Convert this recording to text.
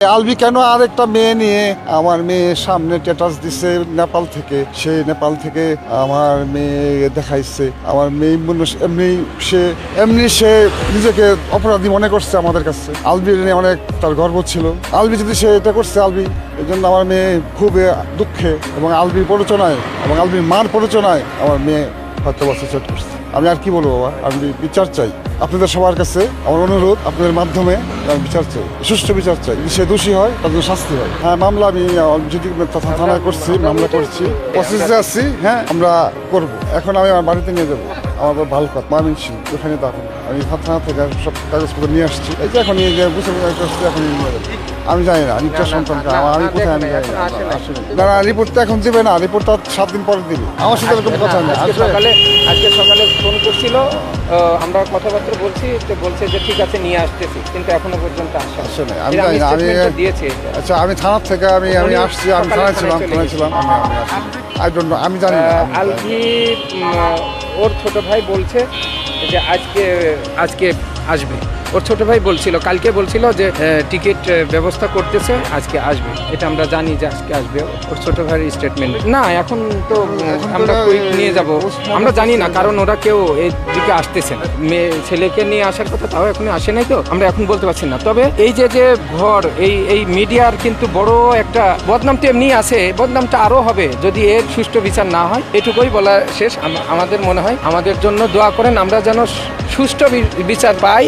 আলবি কেন আরেকটা মেয়ে নিয়ে আমার মেয়ের সামনে স্ট্যাটাস দিছে নেপাল থেকে, সেই নেপাল থেকে আমার মেয়ে দেখাইছে। আমার মেয়ে এমনি সে নিজেকে অপরাধী মনে করছে আমাদের কাছে। আলবির নিয়ে অনেক তার গর্ব ছিল। আলবি যদি সে এটা করছে আলবি, এই জন্য আমার মেয়ে খুবই দুঃখে এবং আলবির প্ররোচনায় এবং আলবির মার প্ররোচনায় আমার মেয়ে হয়তো সুইসাইড করছে। আমি আর কি বলবো বাবা, আমি বিচার চাই আপনাদের সবার কাছে। আমার অনুরোধ, আপনাদের মাধ্যমে আমি বিচার চাই, সুষ্ঠু বিচার চাই। যদি সে দোষী হয় তার জন্য শাস্তি হয়। হ্যাঁ, মামলা আমি যদি থানায় করছি, মামলা করছি, প্রসেসে আসছি। হ্যাঁ, আমরা করবো। এখন আমি আমার বাড়িতে নিয়ে যাবো, আমার ভালো কথা মামিন সিং, ওখানে তখন আমি থানা থেকে সব কাগজপত্র নিয়ে আসছি। এই যে এখন নিয়ে গিয়ে বুঝে করছি, এখন নিয়ে যাবো। আমি জানি না নিকটার সন্তানকে আমি কোথায়, আমি জানি না। না, রিপোর্ট তো এখন দেবে না, রিপোর্ট তো 7 দিন পরে দিবে। আমার সাথে এরকম কথা নেই। আজকে সকালে ফোন করছিল, আমরা কথাবার্তা বলছি, তো বলছে যে ঠিক আছে নিয়ে আসতেছি, কিন্তু এখনো পর্যন্ত আসে না। আমি জানি না, আমি দিয়েছি। আচ্ছা, আমি থানার থেকে আমি আসছি, আমি থানায় ছিলাম আমি আসছি। আই ডোন্ট নো, আমি জানি না। আলভি ওর ছোট ভাই বলছে যে আজকে আসবে। ওর ছোট ভাই বলছিল, কালকে বলছিল যে টিকিট ব্যবস্থা করতেছে, আজকে আসবে। এটা আমরা জানি যে আজকে আসবে, ওর ছোট ভাইয়ের স্টেটমেন্ট। না, এখন তো আমরা কুইক নিয়ে যাব, আমরা জানি না, কারণ ওরা কেউ এই দিকে আসতেছে না। ছেলেকে নিয়ে আসার কথা, তাও এখনো আসে নাই, তো আমরা এখন বলতে পারছি না। তবে এই যে ঘর, এই মিডিয়ার কিন্তু বড় একটা বদনাম তো এমনি আছে, বদনামটা আরো হবে যদি এর সুষ্ঠু বিচার না হয়। এটুকুই বলা শেষ। আমাদের মনে হয় আমাদের জন্য দোয়া করেন, আমরা যেন সুষ্ঠু বিচার পাই।